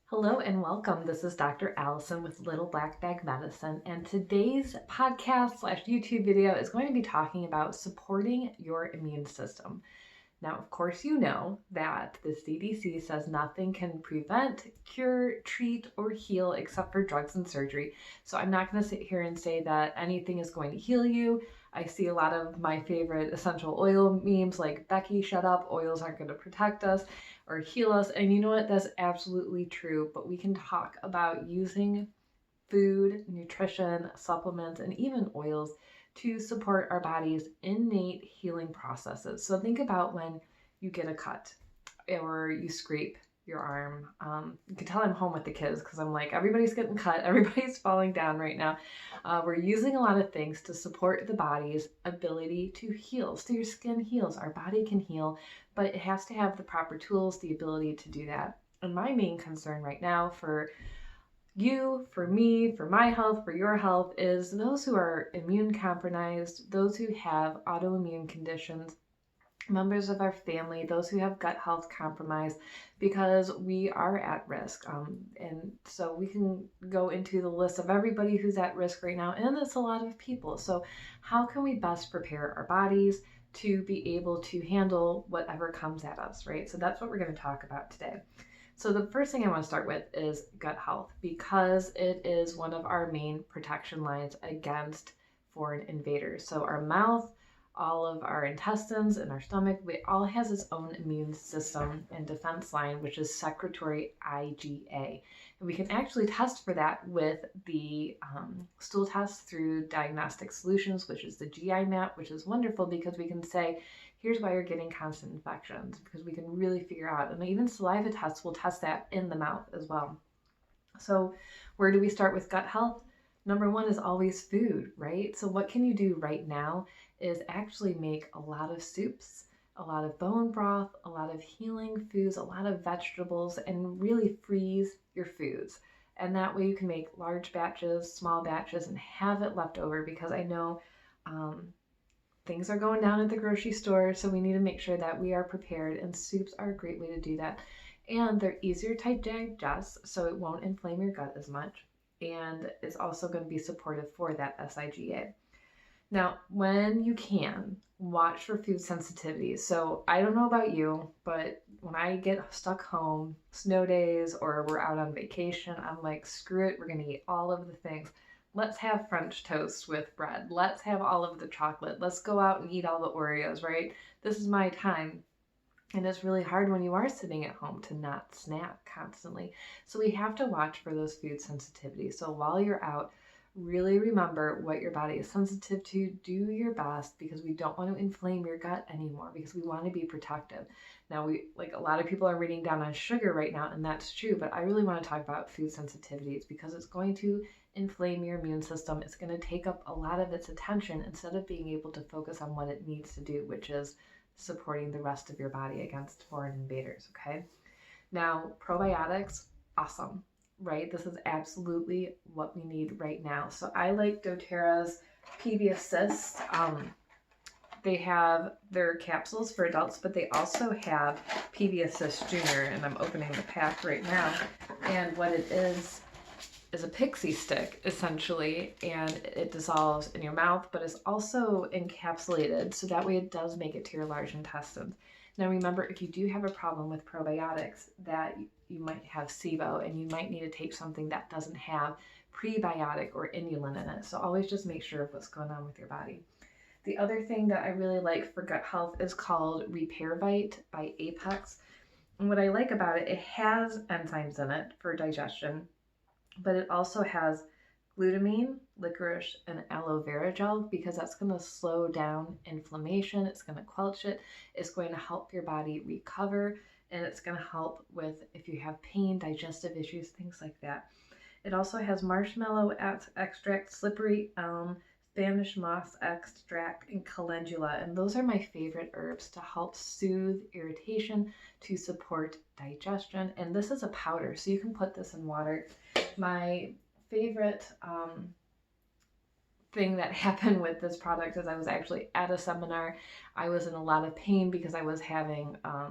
Hello and welcome. This is Dr. Allison with Little Black Bag Medicine, and today's podcast / YouTube video is going to be talking about supporting your immune system. Now, of course, you know that the CDC says nothing can prevent, cure, treat, or heal except for drugs and surgery. So I'm not going to sit here and say that anything is going to heal you. I see a lot of my favorite essential oil memes like, Becky, shut up, oils aren't going to protect us or heal us. And you know what? That's absolutely true. But we can talk about using food, nutrition, supplements, and even oils to support our body's innate healing processes. So think about when you get a cut or you scrape your arm. You can tell I'm home with the kids because I'm like, everybody's getting cut, everybody's falling down right now. We're using a lot of things to support the body's ability to heal. So your skin heals, our body can heal, but it has to have the proper tools, the ability to do that. And my main concern right now for you, for me, for my health, for your health, is those who are immune compromised, those who have autoimmune conditions, members of our family, those who have gut health compromised, because we are at risk. And so we can go into the list of everybody who's at risk right now, and it's a lot of people. So how can we best prepare our bodies to be able to handle whatever comes at us, right? So that's what we're going to talk about today. So the first thing I want to start with is gut health, because it is one of our main protection lines against foreign invaders. So our mouth, all of our intestines and our stomach, it all has its own immune system and defense line, which is secretory IgA. And we can actually test for that with the stool test through Diagnostic Solutions, which is the GI map, which is wonderful because we can say, here's why you're getting constant infections, because we can really figure out. And even saliva tests will test that in the mouth as well. So where do we start with gut health? Number one is always food, right? So what can you do right now is actually make a lot of soups, a lot of bone broth, a lot of healing foods, a lot of vegetables, and really freeze your foods. And that way you can make large batches, small batches, and have it left over, because I know things are going down at the grocery store, so we need to make sure that we are prepared, and soups are a great way to do that. And they're easier to digest, so it won't inflame your gut as much, and it's also going to be supportive for that SIGA. Now, when you can, watch for food sensitivities. So I don't know about you, but when I get stuck home, snow days, or we're out on vacation, I'm like, screw it, we're going to eat all of the things. Let's have French toast with bread. Let's have all of the chocolate. Let's go out and eat all the Oreos, right? This is my time. And it's really hard when you are sitting at home to not snack constantly. So we have to watch for those food sensitivities. So while you're out, really remember what your body is sensitive to. Do your best, because we don't want to inflame your gut anymore, because we want to be protective. Now, a lot of people are reading down on sugar right now, and that's true, but I really want to talk about food sensitivities, because it's going to inflame your immune system. It's going to take up a lot of its attention instead of being able to focus on what it needs to do, which is supporting the rest of your body against foreign invaders, okay? Now, probiotics, awesome, right? This is absolutely what we need right now. So I like doTERRA's PB Assist. They have their capsules for adults, but they also have PB Assist Junior, and I'm opening the pack right now. And what it is a pixie stick, essentially, and it dissolves in your mouth, but is also encapsulated, so that way it does make it to your large intestines. Now remember, if you do have a problem with probiotics, that you might have SIBO, and you might need to take something that doesn't have prebiotic or inulin in it. So always just make sure of what's going on with your body. The other thing that I really like for gut health is called RepairVite by Apex. And what I like about it, it has enzymes in it for digestion, but it also has glutamine, licorice, and aloe vera gel, because that's going to slow down inflammation. It's going to quench it. It's going to help your body recover, and it's going to help with if you have pain, digestive issues, things like that. It also has marshmallow extract, slippery elm, Spanish moss extract, and calendula, and those are my favorite herbs to help soothe irritation, to support digestion. And this is a powder, so you can put this in water. My favorite thing that happened with this product is I was actually at a seminar. I was in a lot of pain because I was having a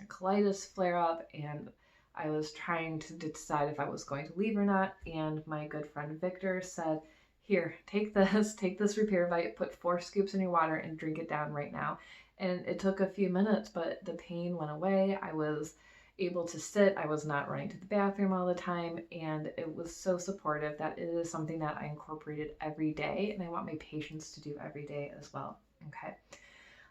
colitis flare up, and I was trying to decide if I was going to leave or not, and my good friend Victor said, here, take this Repair Vite, put 4 scoops in your water and drink it down right now. And it took a few minutes, but the pain went away. I was able to sit. I was not running to the bathroom all the time, and it was so supportive that it is something that I incorporated every day, and I want my patients to do every day as well. Okay.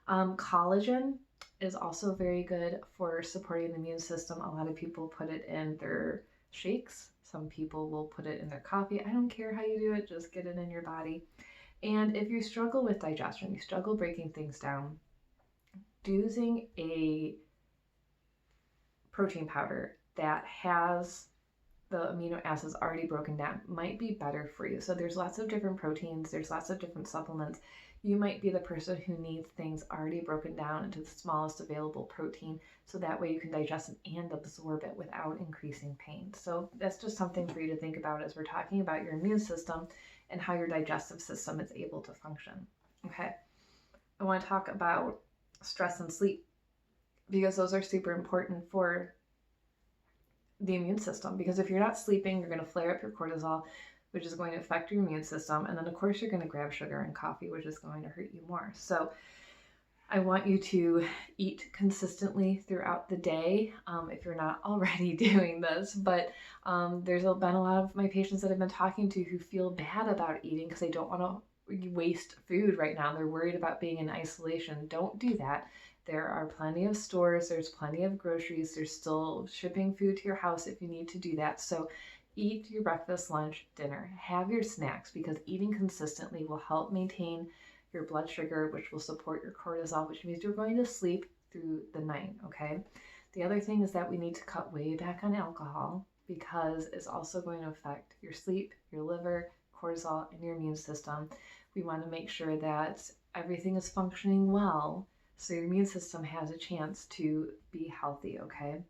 Collagen is also very good for supporting the immune system. A lot of people put it in their shakes. Some people will put it in their coffee. I don't care how you do it, just get it in your body. And if you struggle with digestion, you struggle breaking things down, using a protein powder that has the amino acids already broken down might be better for you. So there's lots of different proteins, there's lots of different supplements. You might be the person who needs things already broken down into the smallest available protein, so that way you can digest it and absorb it without increasing pain. So that's just something for you to think about as we're talking about your immune system and how your digestive system is able to function. Okay, I want to talk about stress and sleep, because those are super important for the immune system. Because if you're not sleeping, you're going to flare up your cortisol, which is going to affect your immune system. And then of course you're going to grab sugar and coffee, which is going to hurt you more. So I want you to eat consistently throughout the day, if you're not already doing this. But there's been a lot of my patients that I've been talking to who feel bad about eating because they don't want to waste food right now. They're worried about being in isolation. Don't do that. There are plenty of stores, there's plenty of groceries, there's still shipping food to your house if you need to do that. So eat your breakfast, lunch, dinner, have your snacks, because eating consistently will help maintain your blood sugar, which will support your cortisol, which means you're going to sleep through the night, okay? The other thing is that we need to cut way back on alcohol, because it's also going to affect your sleep, your liver, cortisol, and your immune system. We want to make sure that everything is functioning well, so your immune system has a chance to be healthy, okay?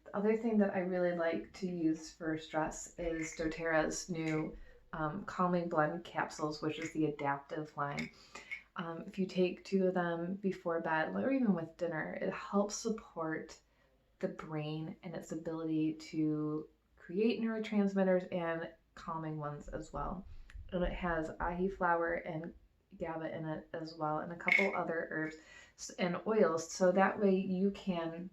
The other thing that I really like to use for stress is doTERRA's new calming blend capsules, which is the adaptive line. If you take 2 of them before bed or even with dinner, it helps support the brain and its ability to create neurotransmitters and calming ones as well. And it has ahi flower and GABA in it as well, and a couple other herbs and oils, so that way you can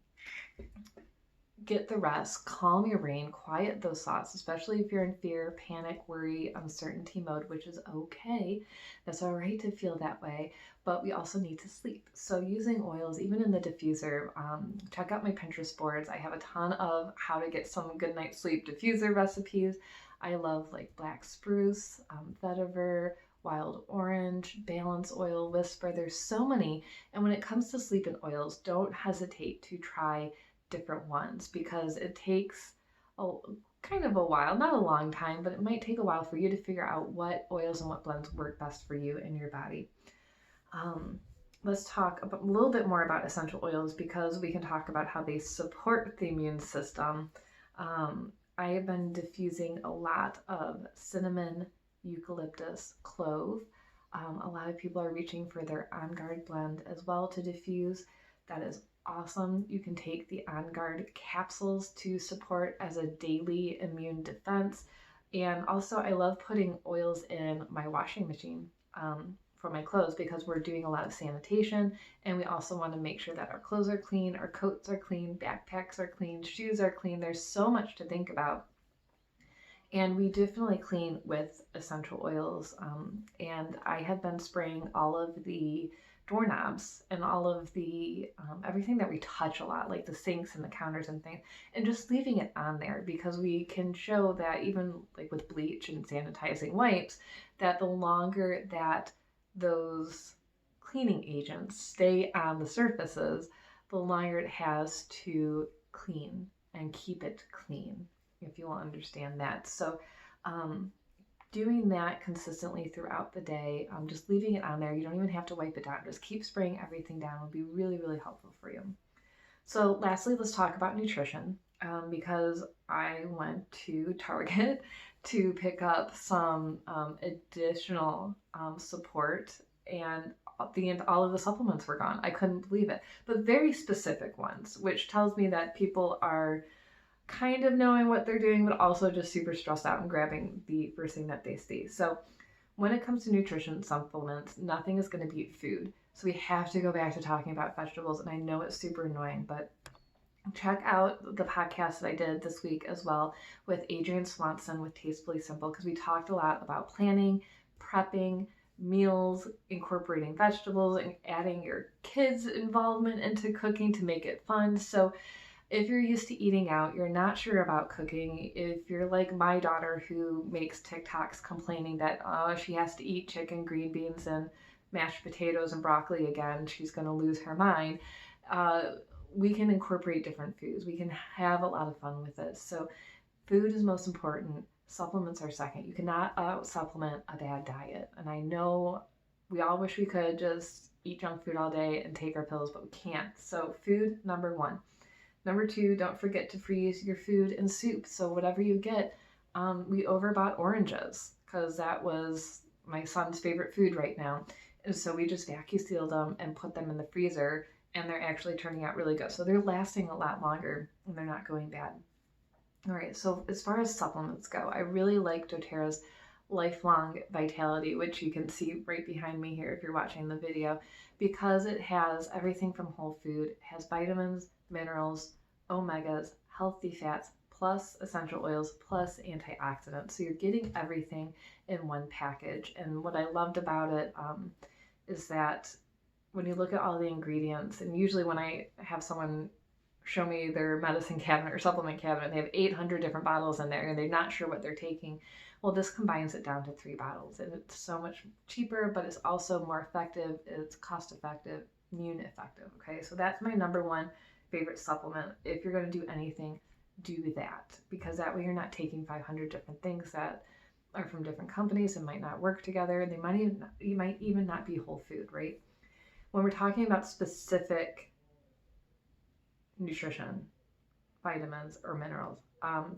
get the rest, calm your brain, quiet those thoughts, especially if you're in fear, panic, worry, uncertainty mode, which is okay. That's all right to feel that way, but we also need to sleep. So using oils, even in the diffuser, check out my Pinterest boards. I have a ton of how to get some good night's sleep diffuser recipes. I love like black spruce, vetiver, wild orange, balance oil, whisper. There's so many. And when it comes to sleep and oils, don't hesitate to try different ones, because it takes kind of a while, not a long time, but it might take a while for you to figure out what oils and what blends work best for you and your body. Let's talk a little bit more about essential oils, because we can talk about how they support the immune system. I have been diffusing a lot of cinnamon, eucalyptus, clove. A lot of people are reaching for their On Guard blend as well to diffuse. That is awesome. You can take the On Guard capsules to support as a daily immune defense. And also I love putting oils in my washing machine for my clothes, because we're doing a lot of sanitation, and we also want to make sure that our clothes are clean, our coats are clean, backpacks are clean, shoes are clean. There's so much to think about. And we definitely clean with essential oils. And I have been spraying all of the doorknobs and all of the everything that we touch a lot, like the sinks and the counters and things, and just leaving it on there, because we can show that even like with bleach and sanitizing wipes, that the longer that those cleaning agents stay on the surfaces, the longer it has to clean and keep it clean, if you will understand that. So doing that consistently throughout the day, just leaving it on there, you don't even have to wipe it down, just keep spraying everything down, will be really, really helpful for you. So lastly, let's talk about nutrition, because I went to Target to pick up some additional support, and all of the supplements were gone. I couldn't believe it, but very specific ones, which tells me that people are kind of knowing what they're doing, but also just super stressed out and grabbing the first thing that they see. So when it comes to nutrition supplements, nothing is going to beat food. So we have to go back to talking about vegetables. And I know it's super annoying, but check out the podcast that I did this week as well with Adrienne Swanson with Tastefully Simple, because we talked a lot about planning, prepping, meals, incorporating vegetables, and adding your kids' involvement into cooking to make it fun. So if you're used to eating out, you're not sure about cooking, if you're like my daughter who makes TikToks complaining that she has to eat chicken, green beans, and mashed potatoes and broccoli again, she's going to lose her mind, we can incorporate different foods. We can have a lot of fun with it. So food is most important. Supplements are second. You cannot supplement a bad diet. And I know we all wish we could just eat junk food all day and take our pills, but we can't. So food, number one. Number two, don't forget to freeze your food and soup. So whatever you get, we overbought oranges because that was my son's favorite food right now. And so we just vacuum sealed them and put them in the freezer, and they're actually turning out really good. So they're lasting a lot longer and they're not going bad. All right, so as far as supplements go, I really like doTERRA's Lifelong Vitality, which you can see right behind me here if you're watching the video, because it has everything from whole food. It has vitamins, minerals, omegas, healthy fats, plus essential oils, plus antioxidants. So you're getting everything in one package. And what I loved about it is that when you look at all the ingredients, and usually when I have someone show me their medicine cabinet or supplement cabinet, they have 800 different bottles in there and they're not sure what they're taking. Well, this combines it down to 3 bottles, and it's so much cheaper, but it's also more effective. It's cost effective, immune effective. Okay, so that's my number one favorite supplement. If you're going to do anything, do that, because that way you're not taking 500 different things that are from different companies and might not work together. You might even not be whole food, right? When we're talking about specific nutrition, vitamins or minerals,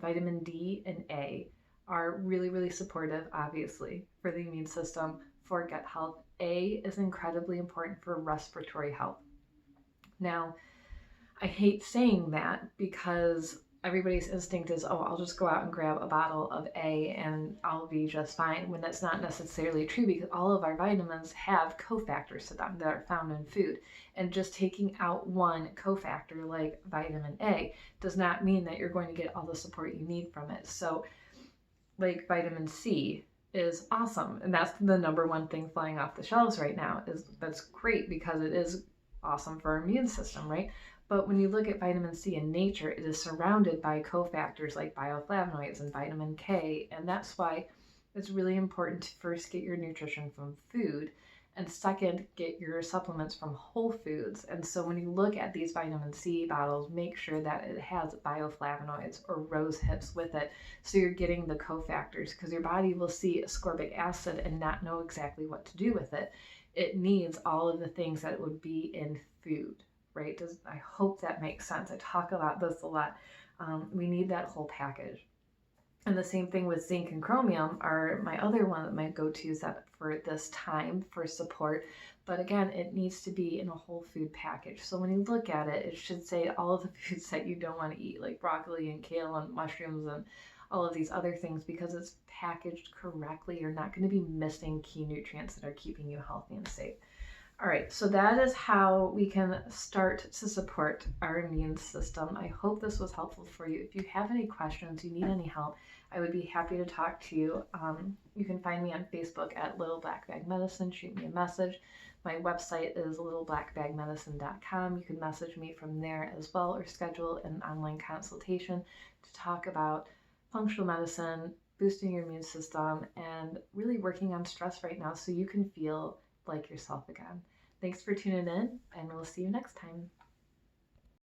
vitamin D and A are really, really supportive, obviously, for the immune system, for gut health. A is incredibly important for respiratory health. Now, I hate saying that because everybody's instinct is, oh, I'll just go out and grab a bottle of A and I'll be just fine, when that's not necessarily true, because all of our vitamins have cofactors to them that are found in food. And just taking out one cofactor like vitamin A does not mean that you're going to get all the support you need from it. So like vitamin C is awesome, and that's the number one thing flying off the shelves right now. That's great because it is awesome for our immune system, right? But when you look at vitamin C in nature, it is surrounded by cofactors like bioflavonoids and vitamin K, and that's why it's really important to first get your nutrition from food, and second, get your supplements from whole foods. And so when you look at these vitamin C bottles, make sure that it has bioflavonoids or rose hips with it, so you're getting the cofactors, because your body will see ascorbic acid and not know exactly what to do with it. It needs all of the things that would be in food, right? I hope that makes sense. I talk about this a lot. We need that whole package. And the same thing with zinc and chromium are my other one, my go-tos for this time for support. But again, it needs to be in a whole food package. So when you look at it, it should say all of the foods that you don't want to eat, like broccoli and kale and mushrooms and all of these other things, because it's packaged correctly. You're not going to be missing key nutrients that are keeping you healthy and safe. All right, so that is how we can start to support our immune system. I hope this was helpful for you. If you have any questions, you need any help, I would be happy to talk to you. You can find me on Facebook at Little Black Bag Medicine. Shoot me a message. My website is littleblackbagmedicine.com. You can message me from there as well, or schedule an online consultation to talk about functional medicine, boosting your immune system, and really working on stress right now so you can feel like yourself again. Thanks for tuning in, and we'll see you next time.